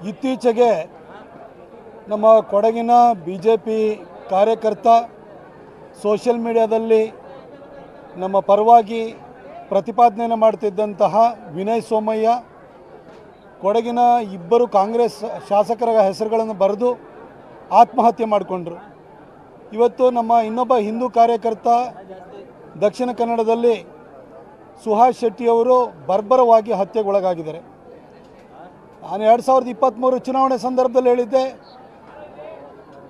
ಇತ್ತೀಚೆಗೆ ನಮ್ಮ ಕೊಡಗಿನ ಬಿಜೆಪಿ ಕಾರ್ಯಕರ್ತ ಸೋಷಿಯಲ್ ಮೀಡಿಯಾದಲ್ಲಿ ನಮ್ಮ ಪರವಾಗಿ ಪ್ರತಿಪಾದನೆಯನ್ನು ಮಾಡ್ತಿದ್ದಂತಹ ವಿನಯ್ ಸೋಮಯ್ಯ ಕೊಡಗಿನ ಇಬ್ಬರು ಕಾಂಗ್ರೆಸ್ ಶಾಸಕರ ಹೆಸರುಗಳನ್ನು ಬರೆದು ಆತ್ಮಹತ್ಯೆ ಮಾಡಿಕೊಂಡ್ರು. ಇವತ್ತು ನಮ್ಮ ಇನ್ನೊಬ್ಬ ಹಿಂದೂ ಕಾರ್ಯಕರ್ತ ದಕ್ಷಿಣ ಕನ್ನಡದಲ್ಲಿ ಸುಹಾಸ್ ಶೆಟ್ಟಿಯವರು ಬರ್ಬರವಾಗಿ ಹತ್ಯೆಗೊಳಗಾಗಿದ್ದಾರೆ. ನಾನು 2023 ಚುನಾವಣೆ ಸಂದರ್ಭದಲ್ಲಿ ಹೇಳಿದ್ದೆ,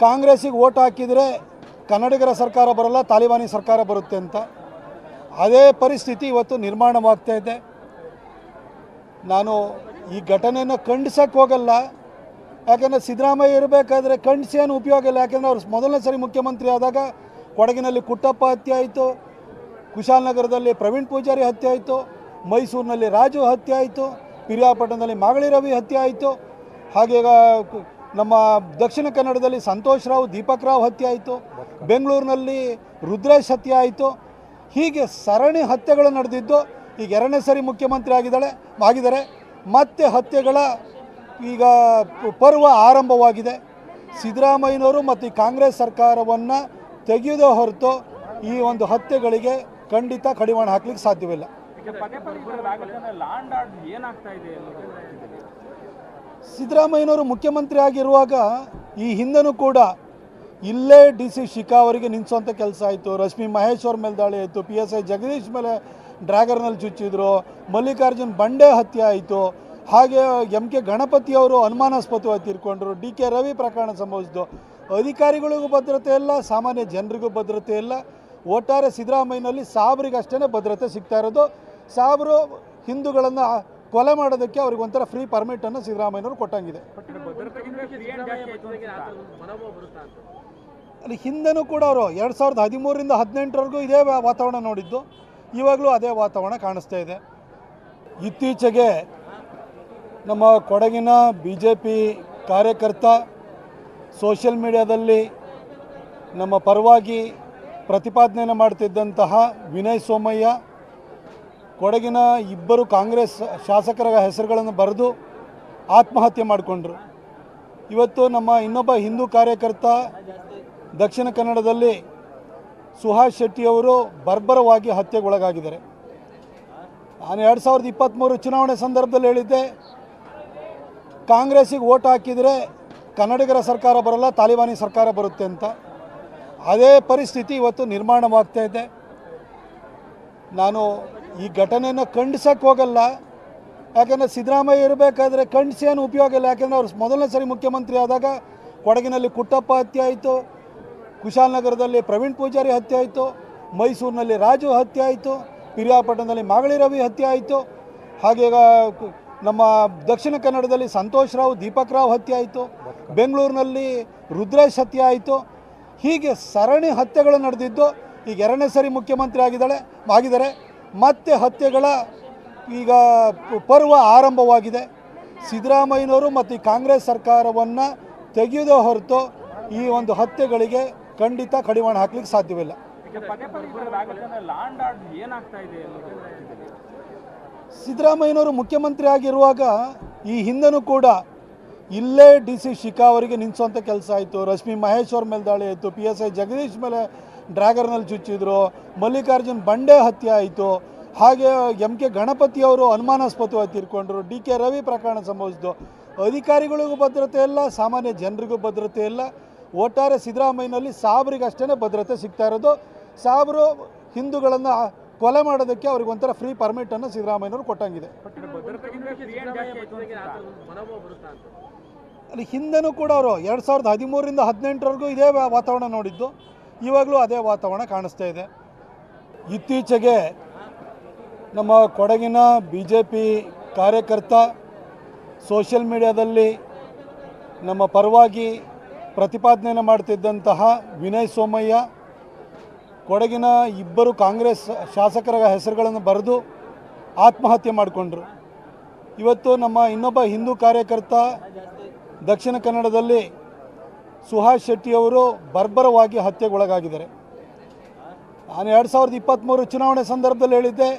ಕಾಂಗ್ರೆಸ್ಸಿಗೆ ಓಟ್ ಹಾಕಿದರೆ ಕನ್ನಡಿಗರ ಸರ್ಕಾರ ಬರಲ್ಲ, ತಾಲಿಬಾನಿ ಸರ್ಕಾರ ಬರುತ್ತೆ ಅಂತ. ಅದೇ ಪರಿಸ್ಥಿತಿ ಇವತ್ತು ನಿರ್ಮಾಣವಾಗ್ತಾ ಇದೆ. ನಾನು ಈ ಘಟನೆಯನ್ನು ಖಂಡಿಸೋಕ್ಕೆ ಹೋಗಲ್ಲ, ಯಾಕೆಂದರೆ ಸಿದ್ದರಾಮಯ್ಯ ಇರಬೇಕಾದ್ರೆ ಖಂಡಿಸಿ ಏನು ಉಪಯೋಗ ಇಲ್ಲ. ಯಾಕೆಂದರೆ ಅವರು ಮೊದಲನೇ ಸರಿ ಮುಖ್ಯಮಂತ್ರಿ ಆದಾಗ ಕೊಡಗಿನಲ್ಲಿ ಕುಟ್ಟಪ್ಪ ಹತ್ಯೆ ಆಯಿತು, ಕುಶಾಲನಗರದಲ್ಲಿ ಪ್ರವೀಣ್ ಪೂಜಾರಿ ಹತ್ಯೆ ಆಯಿತು, ಮೈಸೂರಿನಲ್ಲಿ ರಾಜು ಹತ್ಯೆ ಆಯಿತು, ಪಿರಿಯಾಪಟ್ಟಣದಲ್ಲಿ ಮಾಗಳಿ ರವಿ ಹತ್ಯೆ ಆಯಿತು, ಹಾಗೆ ನಮ್ಮ ದಕ್ಷಿಣ ಕನ್ನಡದಲ್ಲಿ ಸಂತೋಷ್ ರಾವ್ ದೀಪಕ್ ರಾವ್ ಹತ್ಯೆ ಆಯಿತು, ಬೆಂಗಳೂರಿನಲ್ಲಿ ರುದ್ರೇಶ್ ಹತ್ಯೆ ಆಯಿತು. ಹೀಗೆ ಸರಣಿ ಹತ್ಯೆಗಳು ನಡೆದಿದ್ದು ಈಗ ಎರಡನೇ ಸರಿ ಮುಖ್ಯಮಂತ್ರಿ ಆಗಿದ್ದಾರೆ. ಮತ್ತೆ ಹತ್ಯೆಗಳ ಈಗ ಪರ್ವ ಆರಂಭವಾಗಿದೆ. ಸಿದ್ದರಾಮಯ್ಯನವರು ಮತ್ತು ಈ ಕಾಂಗ್ರೆಸ್ ಸರ್ಕಾರವನ್ನು ತೆಗೆಯುವುದೇ ಹೊರತು ಈ ಒಂದು ಹತ್ಯೆಗಳಿಗೆ ಖಂಡಿತ ಕಡಿವಾಣ ಹಾಕಲಿಕ್ಕೆ ಸಾಧ್ಯವಿಲ್ಲ. ಸಿದ್ದರಾಮಯ್ಯನವರು ಮುಖ್ಯಮಂತ್ರಿ ಆಗಿರುವಾಗ ಈ ಹಿಂದೆನೂ ಕೂಡ ಇಲ್ಲೇ DC ಶಿಖಾ ಅವರಿಗೆ ನಿಲ್ಲಿಸುವಂಥ ಕೆಲಸ ಆಯಿತು. ರಶ್ಮಿ ಮಹೇಶ್ ಅವ್ರ ಮೇಲೆ ದಾಳಿ ಆಯಿತು, PSI ಜಗದೀಶ್ ಮೇಲೆ ಡ್ರ್ಯಾಗರ್ನಲ್ಲಿ ಚುಚ್ಚಿದ್ರು, ಮಲ್ಲಿಕಾರ್ಜುನ್ ಬಂಡೆ ಹತ್ಯೆ ಆಯಿತು, ಹಾಗೆ MK ಗಣಪತಿಯವರು ಅನುಮಾನಾಸ್ಪದವಾಗಿ ತೀರ್ಕೊಂಡ್ರು, DK ರವಿ ಪ್ರಕರಣ ಸಂಭವಿಸಿತು. ಅಧಿಕಾರಿಗಳಿಗೂ ಭದ್ರತೆ ಇಲ್ಲ, ಸಾಮಾನ್ಯ ಜನರಿಗೂ ಭದ್ರತೆ ಇಲ್ಲ. ಒಟ್ಟಾರೆ ಸಿದ್ದರಾಮಯ್ಯನಲ್ಲಿ ಸಾಬ್ರಿಗಷ್ಟೇ ಭದ್ರತೆ ಸಿಗ್ತಾ ಇರೋದು. ಸಾಬ್ರು ಹಿಂದೂಗಳನ್ನು ಕೊಲೆ ಮಾಡೋದಕ್ಕೆ ಅವ್ರಿಗೆ ಒಂಥರ ಫ್ರೀ ಪರ್ಮಿಟನ್ನು ಸಿದ್ದರಾಮಯ್ಯನವರು ಕೊಟ್ಟಂಗಿದೆ. ಅಲ್ಲಿ ಹಿಂದೆನೂ ಕೂಡ ಅವರು 2013ರಿಂದ 2018ವರೆಗೂ ಇದೇ ವಾತಾವರಣ ನೋಡಿದ್ದು, ಇವಾಗಲೂ ಅದೇ ವಾತಾವರಣ ಕಾಣಿಸ್ತಾ ಇದೆ. ಇತ್ತೀಚೆಗೆ ನಮ್ಮ ಕೊಡಗಿನ ಬಿಜೆಪಿ ಕಾರ್ಯಕರ್ತ ಸೋಷಿಯಲ್ ಮೀಡಿಯಾದಲ್ಲಿ ನಮ್ಮ ಪರವಾಗಿ ಪ್ರತಿಪಾದನೆಯನ್ನು ಮಾಡ್ತಿದ್ದಂತಹ ವಿನಯ್ ಸೋಮಯ್ಯ ಕೊಡಗಿನ ಇಬ್ಬರು ಕಾಂಗ್ರೆಸ್ ಶಾಸಕರ ಹೆಸರುಗಳನ್ನು ಬರೆದು ಆತ್ಮಹತ್ಯೆ ಮಾಡಿಕೊಂಡ್ರು. ಇವತ್ತು ನಮ್ಮ ಇನ್ನೊಬ್ಬ ಹಿಂದೂ ಕಾರ್ಯಕರ್ತ ದಕ್ಷಿಣ ಕನ್ನಡದಲ್ಲಿ ಸುಹಾಸ್ ಶೆಟ್ಟಿಯವರು ಬರ್ಬರವಾಗಿ ಹತ್ಯೆಗೊಳಗಾಗಿದ್ದಾರೆ. ನಾನು 2023 ಚುನಾವಣೆ ಸಂದರ್ಭದಲ್ಲಿ ಹೇಳಿದ್ದೆ, ಕಾಂಗ್ರೆಸ್ಸಿಗೆ ಓಟ್ ಹಾಕಿದರೆ ಕನ್ನಡಿಗರ ಸರ್ಕಾರ ಬರಲ್ಲ, ತಾಲಿಬಾನಿ ಸರ್ಕಾರ ಬರುತ್ತೆ ಅಂತ. ಅದೇ ಪರಿಸ್ಥಿತಿ ಇವತ್ತು ನಿರ್ಮಾಣವಾಗ್ತಾ ಇದೆ. ನಾನು ಈ ಘಟನೆಯನ್ನು ಖಂಡಿಸೋಕ್ಕೆ ಹೋಗಲ್ಲ, ಯಾಕೆಂದರೆ ಸಿದ್ದರಾಮಯ್ಯ ಇರಬೇಕಾದ್ರೆ ಖಂಡಿಸಿ ಏನು ಉಪಯೋಗ ಇಲ್ಲ. ಯಾಕೆಂದರೆ ಅವರು ಮೊದಲನೇ ಸರಿ ಮುಖ್ಯಮಂತ್ರಿ ಆದಾಗ ಕೊಡಗಿನಲ್ಲಿ ಕುಟ್ಟಪ್ಪ ಹತ್ಯೆ ಆಯಿತು, ಕುಶಾಲನಗರದಲ್ಲಿ ಪ್ರವೀಣ್ ಪೂಜಾರಿ ಹತ್ಯೆ ಆಯಿತು, ಮೈಸೂರಿನಲ್ಲಿ ರಾಜು ಹತ್ಯೆ ಆಯಿತು, ಪಿರಿಯಾಪಟ್ಟಣದಲ್ಲಿ ಮಾಗಳಿ ರವಿ ಹತ್ಯೆ ಆಯಿತು, ಹಾಗೆ ನಮ್ಮ ದಕ್ಷಿಣ ಕನ್ನಡದಲ್ಲಿ ಸಂತೋಷ್ ರಾವ್ ದೀಪಕ್ ರಾವ್ ಹತ್ಯೆ ಆಯಿತು, ಬೆಂಗಳೂರಿನಲ್ಲಿ ರುದ್ರೇಶ್ ಹತ್ಯೆ ಆಯಿತು. ಹೀಗೆ ಸರಣಿ ಹತ್ಯೆಗಳು ನಡೆದಿದ್ದು ಈಗ ಎರಡನೇ ಸರಿ ಮುಖ್ಯಮಂತ್ರಿ ಆಗಿದ್ದಾರೆ. ಮತ್ತೆ ಹತ್ಯೆಗಳ ಈಗ ಪರ್ವ ಆರಂಭವಾಗಿದೆ. ಸಿದ್ದರಾಮಯ್ಯನವರು ಮತ್ತು ಈ ಕಾಂಗ್ರೆಸ್ ಸರ್ಕಾರವನ್ನು ತೆಗೆಯುವುದೇ ಹೊರತು ಈ ಒಂದು ಹತ್ಯೆಗಳಿಗೆ ಖಂಡಿತ ಕಡಿವಾಣ ಹಾಕಲಿಕ್ಕೆ ಸಾಧ್ಯವಿಲ್ಲ. ಸಿದ್ದರಾಮಯ್ಯನವರು ಮುಖ್ಯಮಂತ್ರಿ ಆಗಿರುವಾಗ ಈ ಹಿಂದೆನೂ ಕೂಡ ಇಲ್ಲೇ DC ಶಿಖಾ ಅವರಿಗೆ ನಿಲ್ಲಿಸುವಂಥ ಕೆಲಸ ಆಯಿತು. ರಶ್ಮಿ ಮಹೇಶ್ ಅವ್ರ ಮೇಲೆ ದಾಳಿ ಆಯಿತು, PSI ಜಗದೀಶ್ ಮೇಲೆ ಡ್ರ್ಯಾಗರ್ನಲ್ಲಿ ಚುಚ್ಚಿದ್ರು, ಮಲ್ಲಿಕಾರ್ಜುನ್ ಬಂಡೆ ಹತ್ಯೆ ಆಯಿತು, ಹಾಗೆ MK ಗಣಪತಿಯವರು ಅನುಮಾನಾಸ್ಪದವಾಗಿ ತೀರ್ಕೊಂಡ್ರು, DK ರವಿ ಪ್ರಕರಣ ಸಂಭವಿಸಿತು. ಅಧಿಕಾರಿಗಳಿಗೂ ಭದ್ರತೆ ಇಲ್ಲ, ಸಾಮಾನ್ಯ ಜನರಿಗೂ ಭದ್ರತೆ ಇಲ್ಲ. ಒಟ್ಟಾರೆ ಸಿದ್ದರಾಮಯ್ಯನಲ್ಲಿ ಸಾಬ್ರಿಗಷ್ಟೇ ಭದ್ರತೆ ಸಿಗ್ತಾ ಇರೋದು. ಸಾಬ್ರು ಹಿಂದೂಗಳನ್ನು ಕೊಲೆ ಮಾಡೋದಕ್ಕೆ ಅವ್ರಿಗೆ ಒಂಥರ ಫ್ರೀ ಪರ್ಮಿಟನ್ನು ಸಿದ್ದರಾಮಯ್ಯನವರು ಕೊಟ್ಟಂಗಿದೆ. ಅಲ್ಲಿ ಹಿಂದೆನೂ ಕೂಡ ಅವರು 2013ರಿಂದ 2018ವರೆಗೂ ಇದೇ ವಾತಾವರಣ ನೋಡಿದ್ದು, ಇವಾಗಲೂ ಅದೇ ವಾತಾವರಣ ಕಾಣಿಸ್ತಾ ಇದೆ. ಇತ್ತೀಚೆಗೆ ನಮ್ಮ ಕೊಡಗಿನ ಬಿಜೆಪಿ ಕಾರ್ಯಕರ್ತ ಸೋಷಿಯಲ್ ಮೀಡಿಯಾದಲ್ಲಿ ನಮ್ಮ ಪರವಾಗಿ ಪ್ರತಿಪಾದನೆಯನ್ನು ಮಾಡ್ತಿದ್ದಂತಹ ವಿನಯ್ ಸೋಮಯ್ಯ ಕೊಡಗಿನ ಇಬ್ಬರು ಕಾಂಗ್ರೆಸ್ ಶಾಸಕರ ಹೆಸರುಗಳನ್ನು ಬರೆದು ಆತ್ಮಹತ್ಯೆ ಮಾಡಿಕೊಂಡ್ರು. ಇವತ್ತು ನಮ್ಮ ಇನ್ನೊಬ್ಬ ಹಿಂದೂ ಕಾರ್ಯಕರ್ತ ದಕ್ಷಿಣ ಕನ್ನಡದಲ್ಲಿ ಸುಹಾಸ್ ಶೆಟ್ಟಿಯವರು ಬರ್ಬರವಾಗಿ ಹತ್ಯೆಗೊಳಗಾಗಿದ್ದಾರೆ. ನಾನು 2023 ಚುನಾವಣೆ ಸಂದರ್ಭದಲ್ಲಿ ಹೇಳಿದ್ದೆ,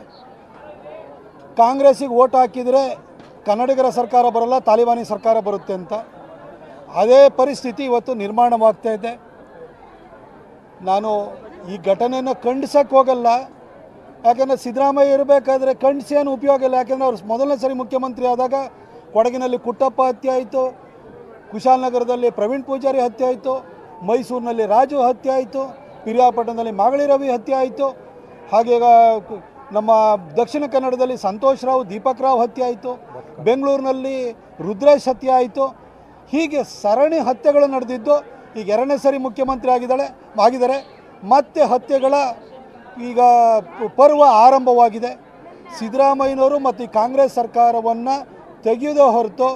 ಕಾಂಗ್ರೆಸ್ಸಿಗೆ ಓಟ್ ಹಾಕಿದರೆ ಕನ್ನಡಿಗರ ಸರ್ಕಾರ ಬರಲ್ಲ, ತಾಲಿಬಾನಿ ಸರ್ಕಾರ ಬರುತ್ತೆ ಅಂತ. ಅದೇ ಪರಿಸ್ಥಿತಿ ಇವತ್ತು ನಿರ್ಮಾಣವಾಗ್ತಾ ಇದೆ. ನಾನು ಈ ಘಟನೆಯನ್ನು ಖಂಡಿಸೋಕ್ಕೆ ಹೋಗಲ್ಲ. ಯಾಕೆಂದರೆ ಸಿದ್ದರಾಮಯ್ಯ ಇರಬೇಕಾದ್ರೆ ಖಂಡಿಸಿ ಏನು ಉಪಯೋಗ ಇಲ್ಲ. ಯಾಕೆಂದರೆ ಅವ್ರು ಮೊದಲನೇ ಸರಿ ಮುಖ್ಯಮಂತ್ರಿ ಆದಾಗ ಕೊಡಗಿನಲ್ಲಿ ಕುಟ್ಟಪ್ಪ ಹತ್ಯೆ ಆಯಿತು, ಕುಶಾಲನಗರದಲ್ಲಿ ಪ್ರವೀಣ್ ಪೂಜಾರಿ ಹತ್ಯೆ ಆಯಿತು, ಮೈಸೂರಿನಲ್ಲಿ ರಾಜು ಹತ್ಯೆ ಆಯಿತು, ಪಿರಿಯಾಪಟ್ಟಣದಲ್ಲಿ ಮಾಗಳಿ ರವಿ ಹತ್ಯೆ ಆಯಿತು, ಹಾಗೆ ನಮ್ಮ ದಕ್ಷಿಣ ಕನ್ನಡದಲ್ಲಿ ಸಂತೋಷ್ ರಾವ್, ದೀಪಕ್ ರಾವ್ ಹತ್ಯೆ ಆಯಿತು, ಬೆಂಗಳೂರಿನಲ್ಲಿ ರುದ್ರೇಶ್ ಹತ್ಯೆ ಆಯಿತು. ಹೀಗೆ ಸರಣಿ ಹತ್ಯೆಗಳು ನಡೆದಿದ್ದು. ಈಗ ಎರಡನೇ ಸರಿ ಮುಖ್ಯಮಂತ್ರಿ ಆಗಿದ್ದಾರೆ. ಮತ್ತೆ ಹತ್ಯೆಗಳ ಈಗ ಪರ್ವ ಆರಂಭವಾಗಿದೆ. ಸಿದ್ದರಾಮಯ್ಯನವರು ಮತ್ತು ಈ ಕಾಂಗ್ರೆಸ್ ಸರ್ಕಾರವನ್ನು ತೆಗೆಯುವುದೇ ಹೊರತು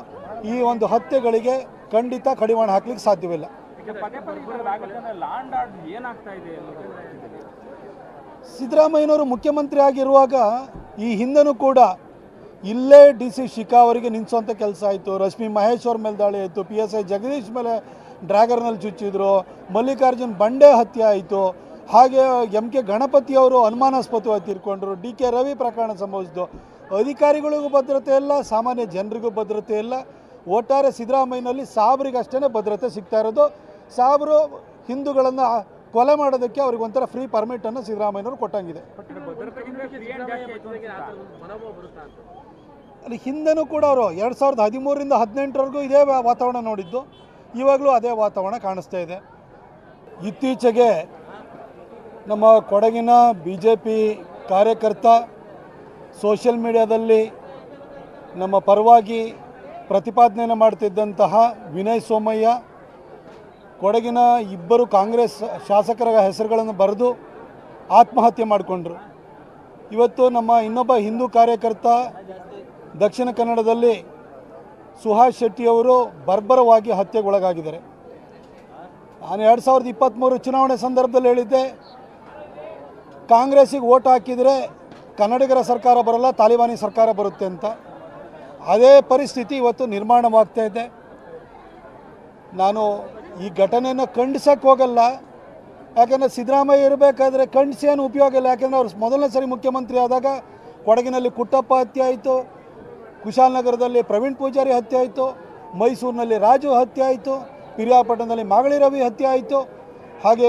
ಈ ಒಂದು ಹತ್ಯೆಗಳಿಗೆ ಖಂಡಿತ ಕಡಿವಾಣ ಹಾಕಲಿಕ್ಕೆ ಸಾಧ್ಯವಿಲ್ಲ. ಸಿದ್ದರಾಮಯ್ಯನವರು ಮುಖ್ಯಮಂತ್ರಿ ಆಗಿರುವಾಗ ಈ ಹಿಂದೆನೂ ಕೂಡ ಇಲ್ಲೇ DC ಶಿಖಾ ಅವರಿಗೆ ನಿಲ್ಲಿಸುವಂಥ ಕೆಲಸ ಆಯಿತು. ರಶ್ಮಿ ಮಹೇಶ್ ಅವ್ರ ಮೇಲೆ ದಾಳಿ ಆಯಿತು, PSI ಜಗದೀಶ್ ಮೇಲೆ ಡ್ರ್ಯಾಗರ್ನಲ್ಲಿ ಚುಚ್ಚಿದ್ರು, ಮಲ್ಲಿಕಾರ್ಜುನ್ ಬಂಡೆ ಹತ್ಯೆ ಆಯಿತು, ಹಾಗೆ MK ಗಣಪತಿಯವರು ಅನುಮಾನಾಸ್ಪದವಾಗಿ ತೀರ್ಕೊಂಡ್ರು, DK ರವಿ ಪ್ರಕರಣ ಸಂಭವಿಸಿತು. ಅಧಿಕಾರಿಗಳಿಗೂ ಭದ್ರತೆ ಇಲ್ಲ, ಸಾಮಾನ್ಯ ಜನರಿಗೂ ಭದ್ರತೆ ಇಲ್ಲ. ಒಟ್ಟಾರೆ ಸಿದ್ದರಾಮಯ್ಯನಲ್ಲಿ ಸಾಬ್ರಿಗಷ್ಟೇ ಭದ್ರತೆ ಸಿಗ್ತಾ ಇರೋದು. ಸಾಬ್ರು ಹಿಂದೂಗಳನ್ನು ಕೊಲೆ ಮಾಡೋದಕ್ಕೆ ಅವ್ರಿಗೆ ಒಂಥರ ಫ್ರೀ ಪರ್ಮಿಟನ್ನು ಸಿದ್ದರಾಮಯ್ಯನವರು ಕೊಟ್ಟಂಗಿದೆ. ಅಲ್ಲಿ ಹಿಂದೆನೂ ಕೂಡ ಅವರು 2013ರಿಂದ 2018ರವರೆಗೂ ಇದೇ ವಾತಾವರಣ ನೋಡಿದ್ದು. ಇವಾಗಲೂ ಅದೇ ವಾತಾವರಣ ಕಾಣಿಸ್ತಾ ಇದೆ. ಇತ್ತೀಚೆಗೆ ನಮ್ಮ ಕೊಡಗಿನ BJP ಕಾರ್ಯಕರ್ತ ಸೋಷಿಯಲ್ ಮೀಡಿಯಾದಲ್ಲಿ ನಮ್ಮ ಪರವಾಗಿ ಪ್ರತಿಪಾದನೆಯನ್ನು ಮಾಡ್ತಿದ್ದಂತಹ ವಿನಯ್ ಸೋಮಯ್ಯ ಕೊಡಗಿನ ಇಬ್ಬರು ಕಾಂಗ್ರೆಸ್ ಶಾಸಕರ ಹೆಸರುಗಳನ್ನು ಬರೆದು ಆತ್ಮಹತ್ಯೆ ಮಾಡಿಕೊಂಡ್ರು. ಇವತ್ತು ನಮ್ಮ ಇನ್ನೊಬ್ಬ ಹಿಂದೂ ಕಾರ್ಯಕರ್ತ ದಕ್ಷಿಣ ಕನ್ನಡದಲ್ಲಿ ಸುಹಾಸ್ ಶೆಟ್ಟಿಯವರು ಬರ್ಬರವಾಗಿ ಹತ್ಯೆಗೊಳಗಾಗಿದ್ದಾರೆ. ನಾನು 2023 ಚುನಾವಣೆ ಸಂದರ್ಭದಲ್ಲಿ ಹೇಳಿದ್ದೆ, ಕಾಂಗ್ರೆಸ್ಸಿಗೆ ಓಟ್ ಹಾಕಿದರೆ ಕನ್ನಡಿಗರ ಸರ್ಕಾರ ಬರಲ್ಲ, ತಾಲಿಬಾನಿ ಸರ್ಕಾರ ಬರುತ್ತೆ ಅಂತ. ಅದೇ ಪರಿಸ್ಥಿತಿ ಇವತ್ತು ನಿರ್ಮಾಣವಾಗ್ತಾ ಇದೆ. ನಾನು ಈ ಘಟನೆಯನ್ನು ಖಂಡಿಸೋಕ್ಕೆ ಹೋಗಲ್ಲ. ಯಾಕೆಂದರೆ ಸಿದ್ದರಾಮಯ್ಯ ಇರಬೇಕಾದ್ರೆ ಖಂಡಿಸಿ ಏನು ಉಪಯೋಗ ಇಲ್ಲ. ಯಾಕೆಂದರೆ ಅವ್ರು ಮೊದಲನೇ ಸರಿ ಮುಖ್ಯಮಂತ್ರಿ ಆದಾಗ ಕೊಡಗಿನಲ್ಲಿ ಕುಟ್ಟಪ್ಪ ಹತ್ಯೆ ಆಯಿತು, ಕುಶಾಲನಗರದಲ್ಲಿ ಪ್ರವೀಣ್ ಪೂಜಾರಿ ಹತ್ಯೆ ಆಯಿತು, ಮೈಸೂರಿನಲ್ಲಿ ರಾಜು ಹತ್ಯೆ ಆಯಿತು, ಪಿರಿಯಾಪಟ್ಟಣದಲ್ಲಿ ಮಾಗಳಿ ರವಿ ಹತ್ಯೆ ಆಯಿತು, ಹಾಗೆ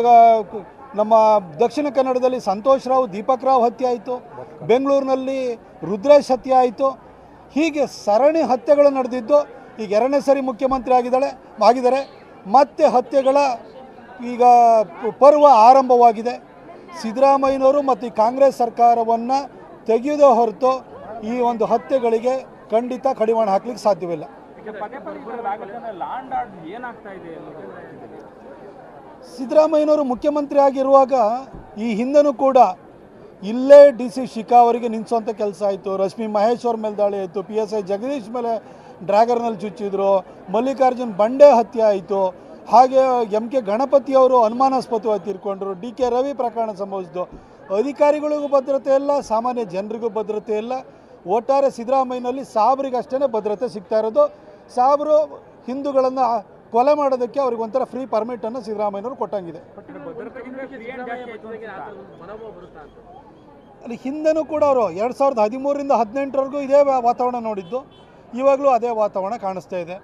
ನಮ್ಮ ದಕ್ಷಿಣ ಕನ್ನಡದಲ್ಲಿ ಸಂತೋಷ್ ರಾವ್, ದೀಪಕ್ ರಾವ್ ಹತ್ಯೆ ಆಯಿತು, ಬೆಂಗಳೂರಿನಲ್ಲಿ ರುದ್ರೇಶ್ ಹತ್ಯೆ ಆಯಿತು. ಹೀಗೆ ಸರಣಿ ಹತ್ಯೆಗಳು ನಡೆದಿದ್ದು. ಈಗ ಎರಡನೇ ಸರಿ ಮುಖ್ಯಮಂತ್ರಿ ಆಗಿದ್ದಾರೆ. ಮತ್ತೆ ಹತ್ಯೆಗಳ ಈಗ ಪರ್ವ ಆರಂಭವಾಗಿದೆ. ಸಿದ್ದರಾಮಯ್ಯನವರು ಮತ್ತು ಈ ಕಾಂಗ್ರೆಸ್ ಸರ್ಕಾರವನ್ನು ತೆಗೆಯುವುದೇ ಹೊರತು ಈ ಒಂದು ಹತ್ಯೆಗಳಿಗೆ ಖಂಡಿತ ಕಡಿವಾಣ ಹಾಕಲಿಕ್ಕೆ ಸಾಧ್ಯವಿಲ್ಲ. ಸಿದ್ದರಾಮಯ್ಯನವರು ಮುಖ್ಯಮಂತ್ರಿ ಆಗಿರುವಾಗ ಈ ಹಿಂದೆನೂ ಕೂಡ ಇಲ್ಲೇ DC ಶಿಖಾ ಅವರಿಗೆ ನಿಲ್ಲಿಸುವಂಥ ಕೆಲಸ ಆಯಿತು. ರಶ್ಮಿ ಮಹೇಶ್ ಅವ್ರ ಮೇಲೆ ದಾಳಿ ಆಯಿತು, PSI ಜಗದೀಶ್ ಮೇಲೆ ಡ್ರ್ಯಾಗರ್ನಲ್ಲಿ ಚುಚ್ಚಿದ್ರು, ಮಲ್ಲಿಕಾರ್ಜುನ್ ಬಂಡೆ ಹತ್ಯೆ ಆಯಿತು, ಹಾಗೆ MK ಗಣಪತಿಯವರು ಅನುಮಾನಾಸ್ಪದವಾಗಿ ತೀರ್ಕೊಂಡ್ರು, DK ರವಿ ಪ್ರಕರಣ ಸಂಭವಿಸಿತು. ಅಧಿಕಾರಿಗಳಿಗೂ ಭದ್ರತೆ ಇಲ್ಲ, ಸಾಮಾನ್ಯ ಜನರಿಗೂ ಭದ್ರತೆ ಇಲ್ಲ. ಒಟ್ಟಾರೆ ಸಿದ್ದರಾಮಯ್ಯನಲ್ಲಿ ಸಾಬ್ರಿಗಷ್ಟೇ ಭದ್ರತೆ ಸಿಗ್ತಾ ಇರೋದು. ಸಾಬ್ರು ಹಿಂದೂಗಳನ್ನು ಕೊಲೆ ಮಾಡೋದಕ್ಕೆ ಅವ್ರಿಗೆ ಒಂಥರ ಫ್ರೀ ಪರ್ಮಿಟನ್ನು ಸಿದ್ದರಾಮಯ್ಯನವರು ಕೊಟ್ಟಂಗಿದೆ. ಅಲ್ಲಿ ಹಿಂದೆನೂ ಕೂಡ ಅವರು 2013ರಿಂದ 2018ರವರೆಗೂ ಇದೇ ವಾತಾವರಣ ನೋಡಿದ್ದು. ಇವಾಗಲೂ ಅದೇ ವಾತಾವರಣ ಕಾಣಿಸ್ತಾ ಇದೆ.